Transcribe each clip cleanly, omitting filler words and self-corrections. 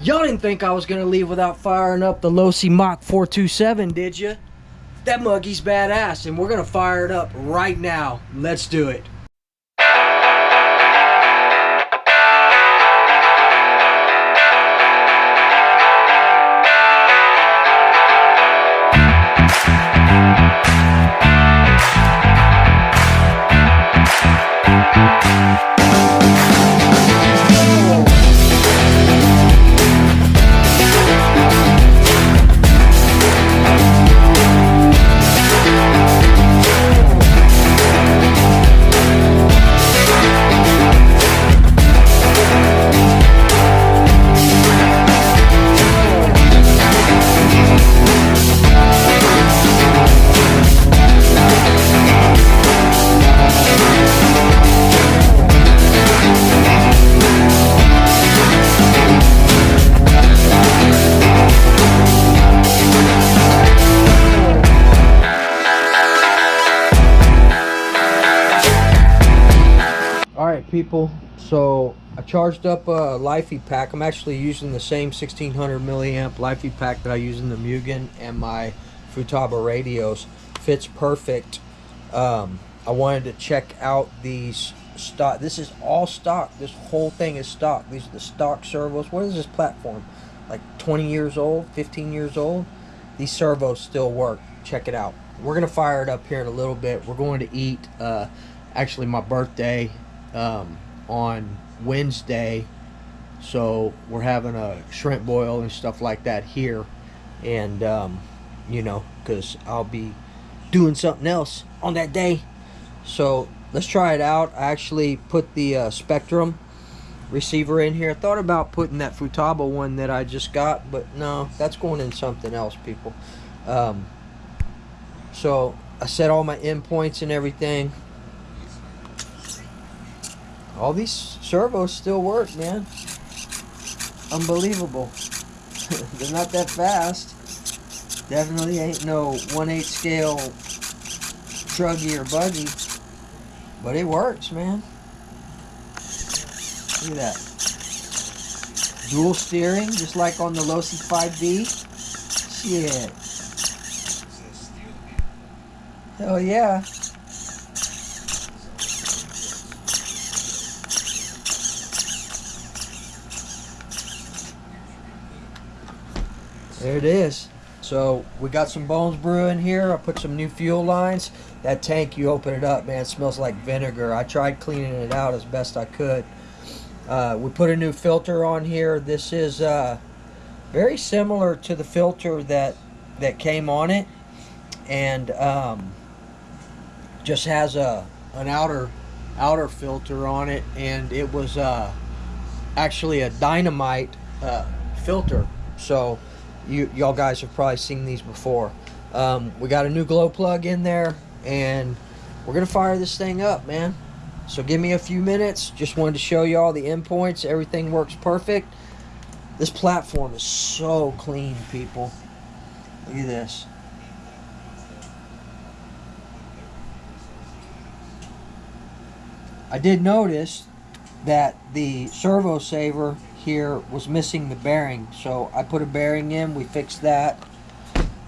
Y'all didn't think I was gonna leave without firing up the Losi Mach 427, did you? That Muggy's badass, and we're gonna fire it up right now. Let's do it. Alright people, so I charged up a Lifey pack. I'm actually using the same 1600 milliamp Lifey pack that I use in the Muggy and my Futaba radios. Fits perfect. I wanted to check out these stock. This is all stock. This whole thing is stock. These are the stock servos. What is this platform? Like 20 years old, 15 years old? These servos still work. Check it out. We're going to fire it up here in a little bit. We're going to eat, actually my birthday on Wednesday, so we're having a shrimp boil and stuff like that here, and you know, because I'll be doing something else on that day. So let's try it out. I actually put the Spectrum receiver in here. I thought about putting that Futaba one that I just got, but no, that's going in something else, people. So I set all my endpoints and everything. All these servos still work, man. Unbelievable. They're not that fast. Definitely ain't no 1/8 scale truggy or buggy. But it works, man. Look at that. Dual steering, just like on the Losi 5D. Shit. Hell yeah. There it is. So we got some bones brewing here. I put some new fuel lines. That tank, you open it up, man, it smells like vinegar. I tried cleaning it out as best I could. We put a new filter on here. This is very similar to the filter that came on it, and just has an outer filter on it, and it was actually a dynamite filter. So y'all guys have probably seen these before. We got a new glow plug in there, and we're gonna fire this thing up, man. So give me a few minutes. Just wanted to show you all the endpoints. Everything works perfect. This platform is so clean, people. Look at this. I did notice that the servo saver here was missing the bearing, so I put a bearing in. We fixed that.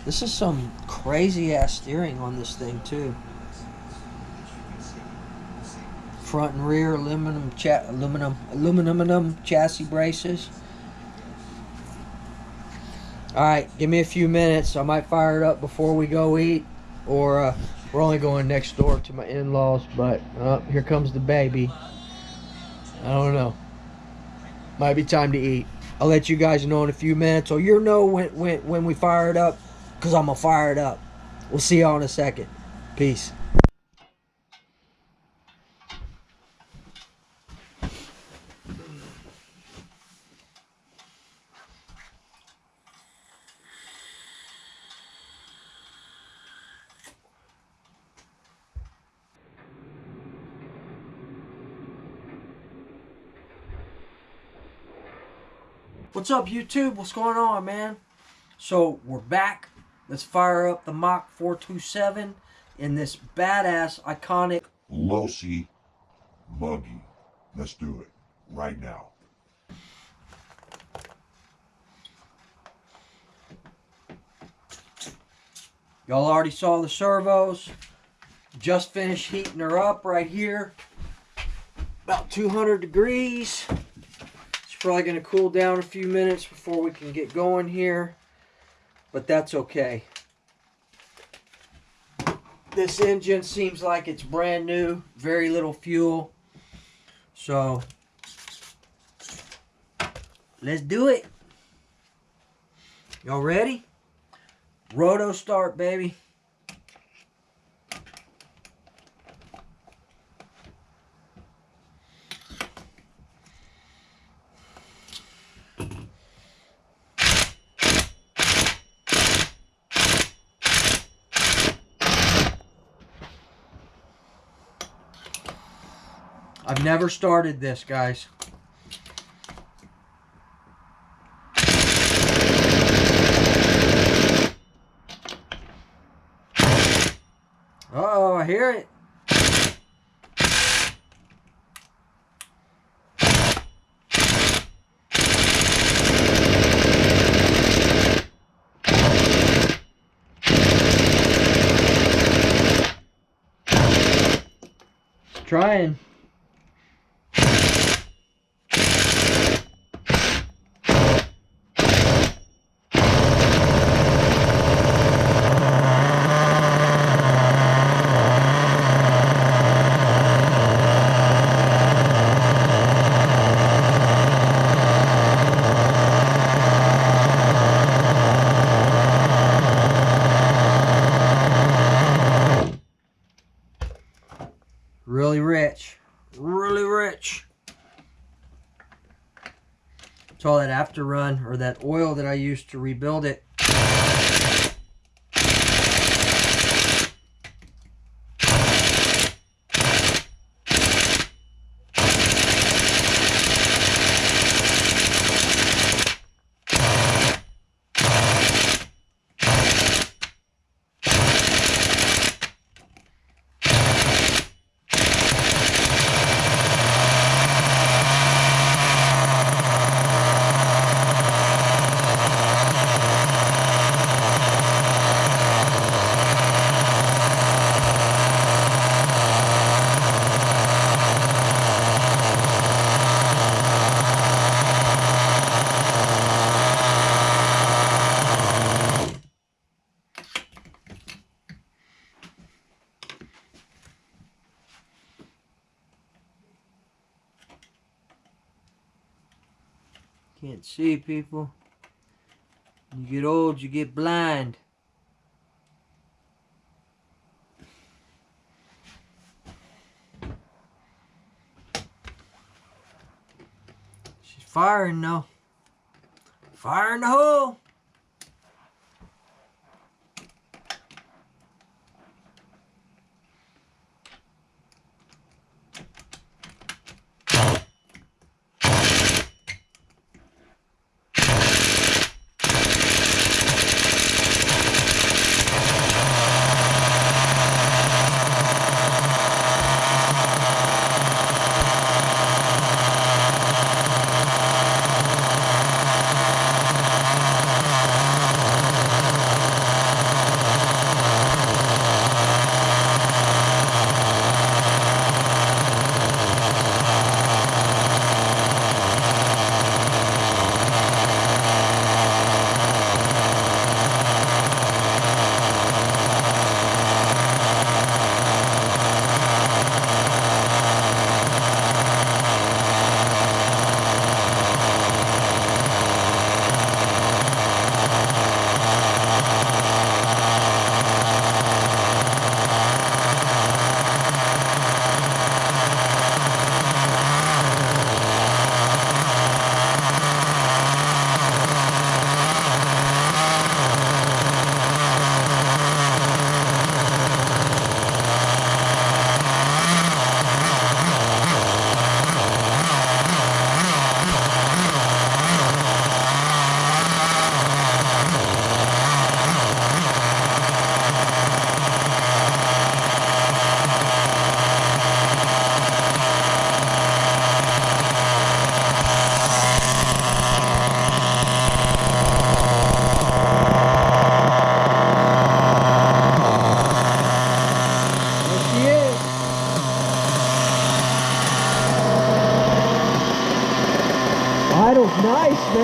This is some crazy ass steering on this thing too. Front and rear aluminum chassis braces. Alright, give me a few minutes. I might fire it up before we go eat, or we're only going next door to my in-laws, but here comes the baby. I don't know. Might be time to eat. I'll let you guys know in a few minutes, or you'll know when we fire it up, because I'm going to fire it up. We'll see y'all in a second. Peace. What's up, YouTube? What's going on, man? So we're back. Let's fire up the Mach 427 in this badass, iconic Losi Muggy. Let's do it right now. Y'all already saw the servos. Just finished heating her up right here. About 200 degrees. It's probably going to cool down a few minutes before we can get going here. But that's okay. This engine seems like it's brand new. Very little fuel. So, let's do it. Y'all ready? Roto start, baby. I've never started this, guys. Uh-oh, I hear it. It's trying. Really rich. Really rich. It's all that after run or that oil that I used to rebuild it. Can't see, people. You get old, you get blind. She's firing though. Fire in the hole.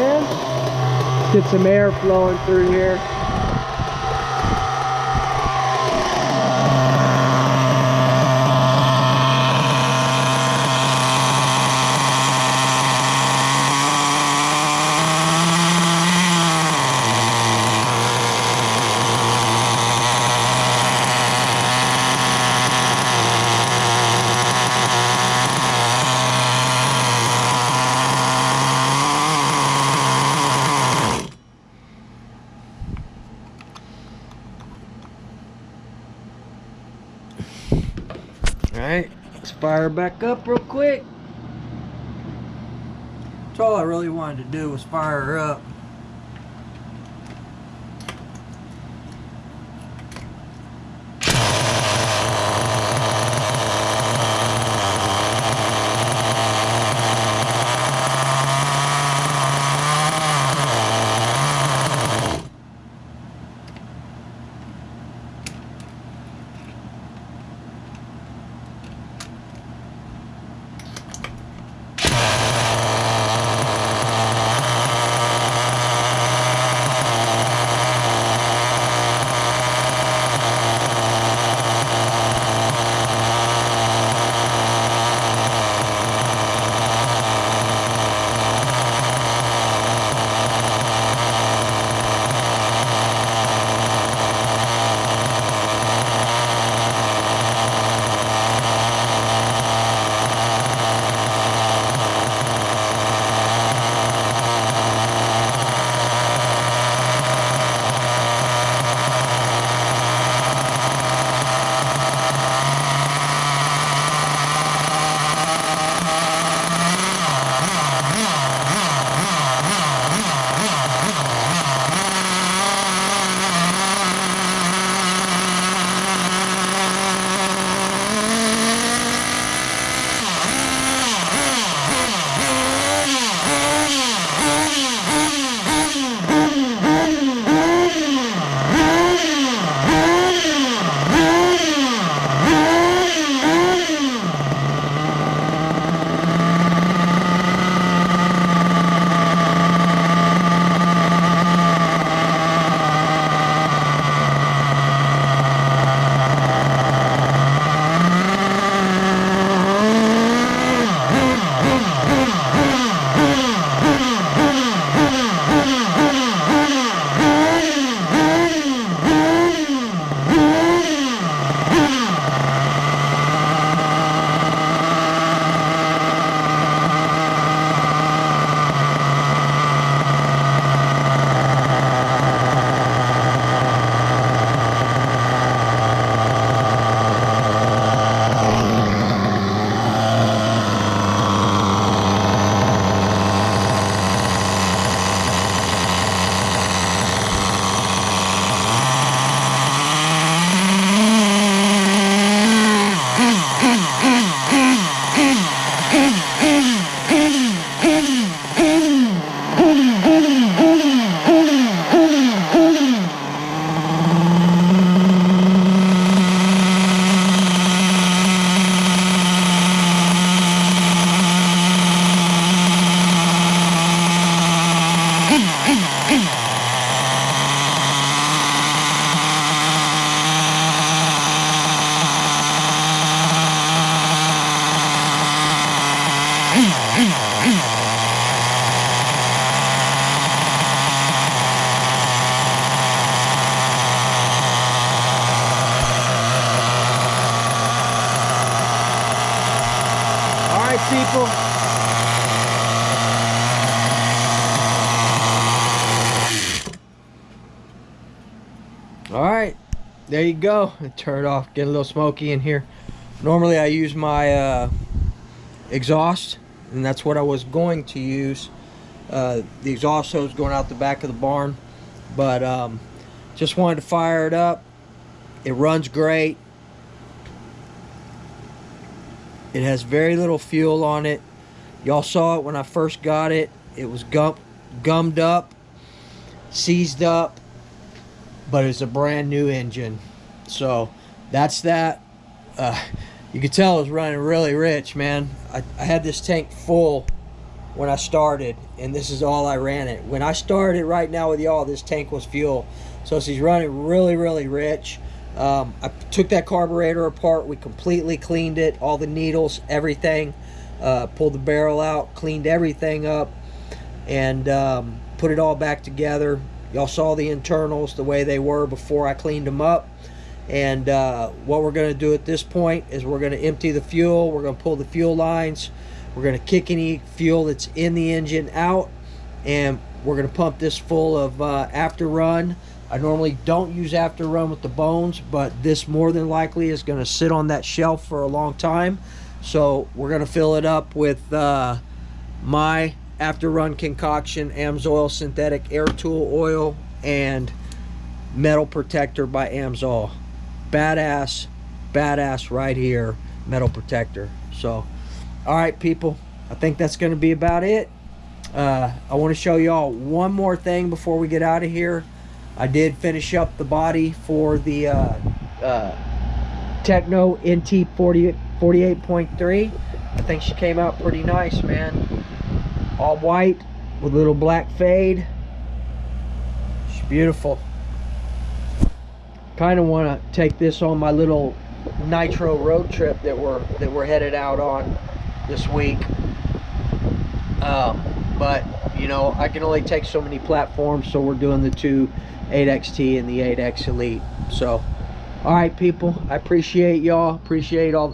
man. Get some air flowing through here. Alright, let's fire back up real quick. That's all I really wanted to do was fire her up. People. Alright, there you go. Turn it off, get a little smoky in here. Normally I use my exhaust, and that's what I was going to use. The exhaust hose going out the back of the barn, but just wanted to fire it up. It runs great. It has very little fuel on it. Y'all saw it when I first got it. It was gummed up, seized up, but it's a brand new engine. So that's that. You could tell it was running really rich, man. I had this tank full when I started, and this is all I ran it. When I started right now with y'all, this tank was fuel. So she's running really, really rich. I took that carburetor apart. We completely cleaned it, all the needles, everything. Pulled the barrel out, cleaned everything up, and put it all back together. Y'all saw the internals the way they were before I cleaned them up. And what we're going to do at this point is we're going to empty the fuel. We're going to pull the fuel lines. We're going to kick any fuel that's in the engine out, and we're going to pump this full of after run. I normally don't use after run with the bones, but this more than likely is going to sit on that shelf for a long time. So we're going to fill it up with my after run concoction, Amsoil synthetic air tool oil, and metal protector by Amsoil. Badass right here, metal protector. So all right, people, I think that's going to be about it. I want to show y'all one more thing before we get out of here. I did finish up the body for the Techno NT 48.3. I think she came out pretty nice, man. All white with a little black fade. She's beautiful. Kind of want to take this on my little nitro road trip that we're headed out on this week, but you know, I can only take so many platforms, so we're doing the two 8XT and the 8X Elite. So all right, people, I appreciate y'all, appreciate all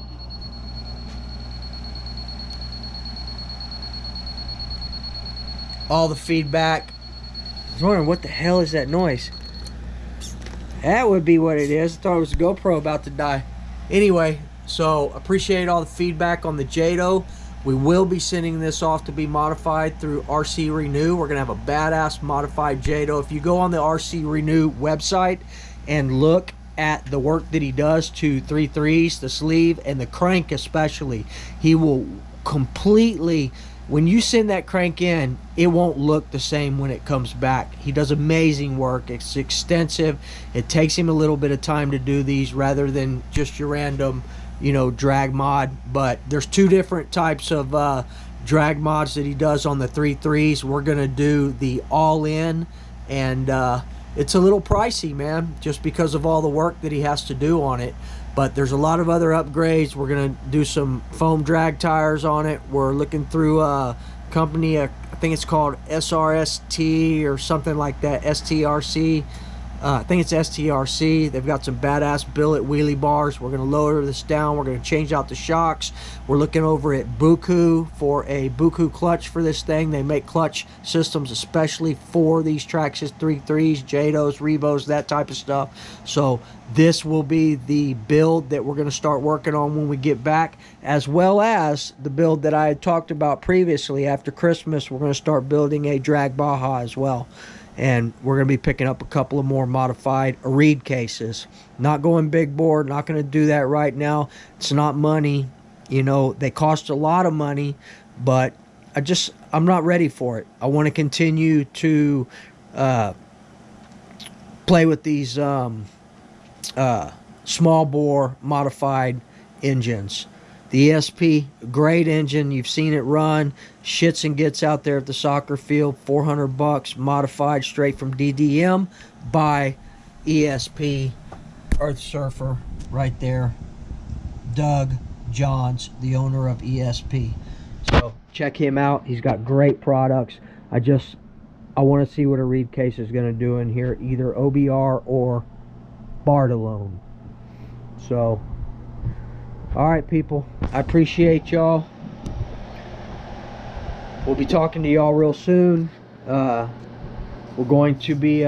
the feedback. I was wondering what the hell is that noise. That would be what it is. I thought it was a GoPro about to die. Anyway, so appreciate all the feedback on the Jado. We will be sending this off to be modified through RC Renew. We're gonna have a badass modified Jado. If you go on the RC Renew website and look at the work that he does to 3.3s, the sleeve and the crank especially, he will completely, when you send that crank in, it won't look the same when it comes back. He does amazing work. It's extensive. It takes him a little bit of time to do these rather than just your random, you know, drag mod. But there's two different types of drag mods that he does on the 3.3s. We're gonna do the all-in, and it's a little pricey, man, just because of all the work that he has to do on it. But there's a lot of other upgrades. We're gonna do some foam drag tires on it. We're looking through a company, I think it's called SRST or something like that, STRC. I think it's STRC. They've got some badass billet wheelie bars. We're gonna lower this down. We're gonna change out the shocks. We're looking over at Buku for a Buku clutch for this thing. They make clutch systems especially for these Traxxas 3.3s, Jados, Rebos, that type of stuff. So this will be the build that we're gonna start working on when we get back, as well as the build that I had talked about previously. After Christmas, we're gonna start building a drag Baja as well. And we're going to be picking up a couple of more modified reed cases. Not going big bore, not going to do that right now. It's not money, you know, they cost a lot of money, but I'm not ready for it. I want to continue to play with these small bore modified engines. The ESP, great engine. You've seen it run. Shits and gets out there at the soccer field. $400 modified straight from DDM by ESP. Earth Surfer right there. Doug Johns, the owner of ESP. So check him out. He's got great products. I want to see what a reed case is going to do in here, either OBR or Bartolone. So all right, people, I appreciate y'all. We'll be talking to y'all real soon. We're going to be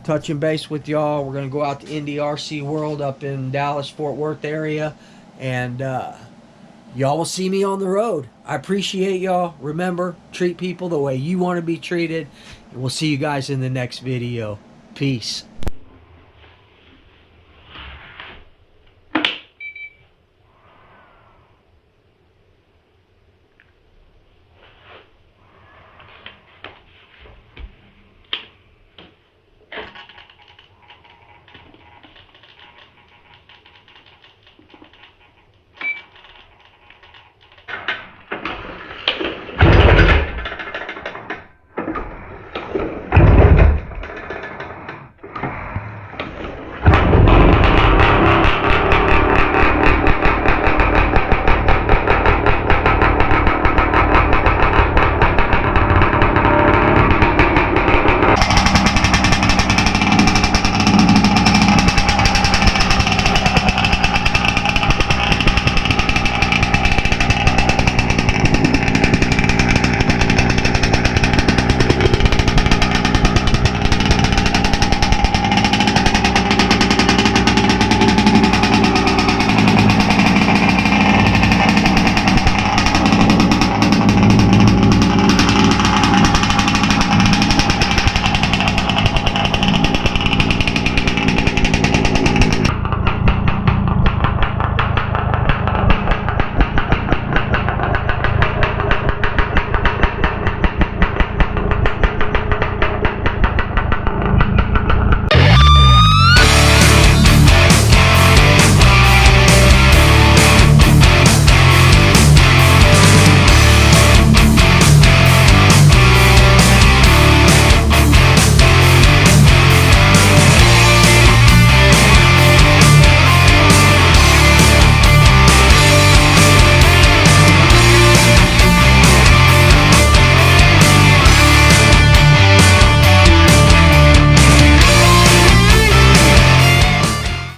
touching base with y'all. We're going to go out to Indy RC World up in Dallas, Fort Worth area, and y'all will see me on the road. I appreciate y'all. Remember, treat people the way you want to be treated, and we'll see you guys in the next video. Peace.